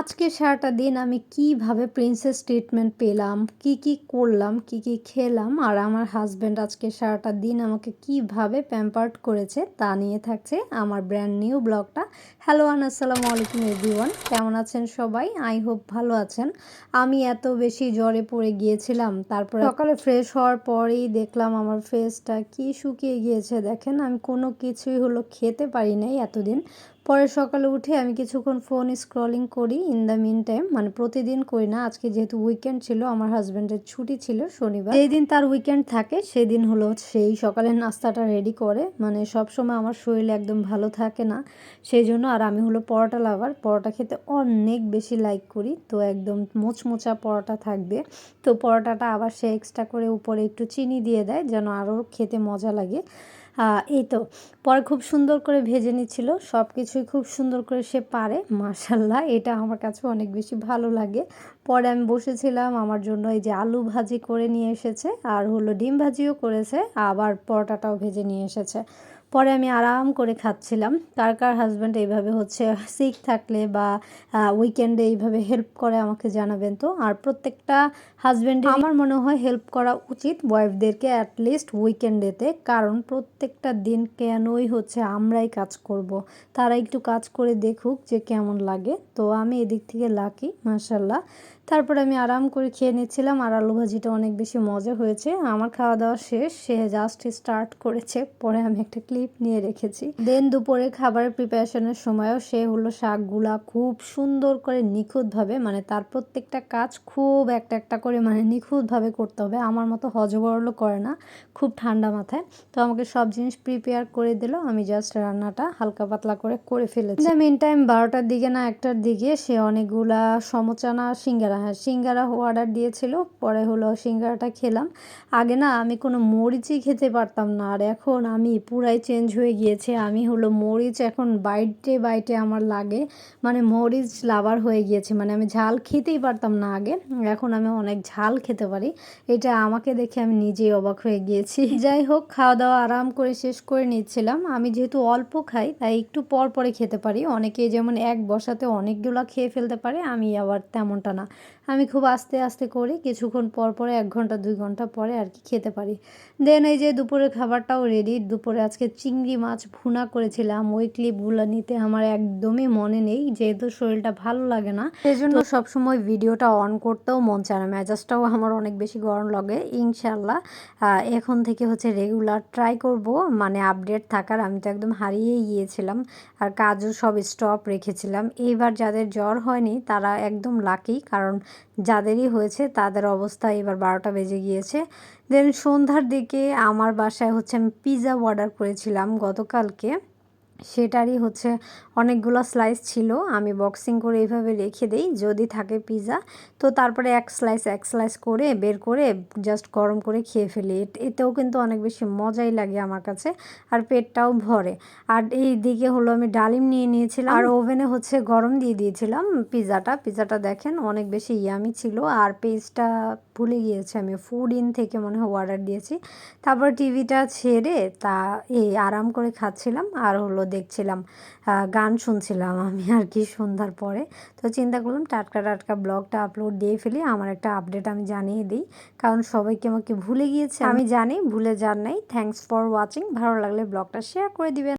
আজকে সারাটা দিন আমি কিভাবে প্রিন্সেস ট্রিটমেন্ট পেলাম, কি করলাম, কি খেলাম, আর আমার হাসব্যান্ড আজকে সারাটা দিন আমাকে কিভাবে প্যাম্পার্ড করেছে তা নিয়ে থাকছে আমার ব্র্যান্ড নিউ ব্লগটা। হ্যালো আসসালামু আলাইকুম এভরিওয়ান, কেমন আছেন সবাই? আই হোপ ভালো আছেন। আমি এত বেশি জ্বরে পড়ে গিয়েছিলাম, তারপরে সকালে ফ্রেশ হওয়ার পরেই দেখলাম আমার ফেসটা কি শুকিয়ে গিয়েছে। দেখেন, আমি কোনো কিছুই খেতে পারি নাই এতদিন। পরে সকালে উঠে আমি কিছুক্ষণ ফোন স্ক্রলিং করি। ইন দ্য মিন টাইম, মানে প্রতিদিন করি না, আজকে যেহেতু উইকেন্ড ছিল, আমার হাজব্যান্ডের ছুটি ছিল শনিবার, যেই দিন তার উইকেন্ড থাকে সেদিন সেই সকালের নাস্তাটা রেডি করে। মানে সবসময় আমার শরীর একদম ভালো থাকে না, সেই জন্য। আর আমি পরোটা লাভার, পরোটা খেতে অনেক বেশি লাইক করি, তো একদম মোচমোচা পরোটা থাকবে। তো পরোটাটা আবার সে এক্সট্রা করে উপরে একটু চিনি দিয়ে দেয় যেন আরও খেতে মজা লাগে। এই তো পরে খুব সুন্দর করে ভেজে নিচ্ছিল, সব কিছুই খুব সুন্দর করে সে পারে, মাশাল্লাহ। এটা আমার কাছে অনেক বেশি ভালো লাগে। পরে আমি বসেছিলাম, আমার জন্য এই যে আলু ভাজি করে নিয়ে এসেছে, আর ডিম ভাজিও করেছে, আবার পরোটাটাও ভেজে নিয়ে এসেছে। পরে আমি আরাম করে খাচ্ছিলাম। কার কার হাজব্যান্ড এইভাবে সিক থাকলে বা উইকেন্ডে এইভাবে হেল্প করে আমাকে জানাবেন তো। আর প্রত্যেকটা হাজব্যান্ডের আমার মনে হয় হেল্প করা উচিত ওয়াইফদেরকে, অ্যাটলিস্ট উইকেন্ডেতে। কারণ প্রত্যেকটা দিন কেনই আমরাই কাজ করব, তারা একটু কাজ করে দেখুক যে কেমন লাগে। তো আমি এদিক থেকে লাকি, মাশাল্লাহ। তারপরে আমি আরাম করে খেয়ে নিচ্ছিলাম, আর আলু ভাজিটা অনেক বেশি মজা হয়েছে। আমার খাওয়া দাওয়া শেষ, সে জাস্ট স্টার্ট করেছে, পরে আমি একটা ক্লিপ নিয়ে রেখেছি। দেন দুপুরে খাবারের প্রিপারেশনের সময়ও সে শাকগুলা খুব সুন্দর করে নিখুঁতভাবে, মানে তার প্রত্যেকটা কাজ খুব একটা করে মানে নিখুঁতভাবে করতে হবে, আমার মতো হজবরল করে না, খুব ঠান্ডা মাথায়। তো আমাকে সব জিনিস প্রিপেয়ার করে দিল, আমি জাস্ট রান্নাটা হালকা পাতলা করে ফেলেছি। মেন টাইম 12টার দিকে না 1টার দিকে সে অনেকগুলা সমোচা সিঙ্গারা অর্ডার দিয়েছিল। পরে সিঙ্গারাটা খেলাম। আগে না আমি কোনো মরিচই খেতে পারতাম না, আর এখন আমি পুরাই চেঞ্জ হয়ে গিয়েছে। আমি মরিচ এখন বাইটে আমার লাগে, মানে মরিচ লাভার হয়ে গিয়েছে। মানে আমি ঝাল খেতেই পারতাম না আগে, এখন আমি অনেক ঝাল খেতে পারি। এটা আমাকে দেখে আমি নিজেই অবাক হয়ে গিয়েছি। যাই হোক, খাওয়া দাওয়া আরাম করে শেষ করে নিচ্ছিলাম। আমি যেহেতু অল্প খাই তাই একটু পরে খেতে পারি। অনেকে যেমন এক বসাতে অনেকগুলো খেয়ে ফেলতে পারে, আমি আবার তেমনটা না। আমি খুব আস্তে আস্তে করি, কিছুক্ষণ পরে 1 ঘন্টা 2 ঘন্টা পরে আর কি খেতে পারি। দেন এই যে দুপুরের খাবারটাও রেডি। দুপুরে আজকে চিংড়ি মাছ ভুনা করেছিলাম। ওই ক্লিপগুলো নিতে আমার একদমই মনে নেই, যেহেতু শরীরটা ভালো লাগে না, সেজন্য সবসময় ভিডিওটা অন করতেও মন চায় না, মেজাজটাও আমার অনেক বেশি গরম লাগে। ইনশাল্লাহ এখন থেকে রেগুলার ট্রাই করব, মানে আপডেট থাকার। আমি তো একদম হারিয়েই গিয়েছিলাম, আর কাজও সব স্টপ রেখেছিলাম। এইবার যাদের জ্বর হয়নি তারা একদম লাকি, কারণ যাদেরই হয়েছে তাদের অবস্থা এবার 12টা বেজে গিয়েছে। দেন সন্ধ্যার দিকে আমার বাসায় আমি পিৎজা অর্ডার করেছিলাম গতকালকে, সেটারই অনেকগুলো স্লাইস ছিল। আমি বক্সিং করে এইভাবে রেখে দেই, যদি থাকে পিৎজা তো তারপরে এক স্লাইস করে বের করে জাস্ট গরম করে খেয়ে ফেলি। এতেও কিন্তু অনেক বেশি মজাই লাগে আমার কাছে, আর পেটটাও ভরে। আর এই দিকে আমি ডালিম নিয়ে নিয়েছিলাম, আর ওভেনে গরম দিয়ে দিয়েছিলাম পিৎজাটা দেখেন অনেক বেশি ইয়ামি ছিল। আর পেজটা ভুলে গিয়েছি, আমি ফুড ইন থেকে মনে হয় অর্ডার দিয়েছি। তারপর টিভিটা ছেড়ে আরাম করে খাচ্ছিলাম, আর দেখছিলাম, গান শুনছিলাম আমি আর কি সন্ধ্যার পরে। তো চিন্তা করলাম টাটকা ব্লগটা আপলোড দিয়ে ফেলি, আমার একটা আপডেট আমি জানিয়ে দিই, কারণ সবাইকে আমাকে ভুলে গিয়েছে আমি জানি, ভুলে যান নাই। Thanks for watching. ভালো লাগলে ব্লগটা শেয়ার করে দিবেন।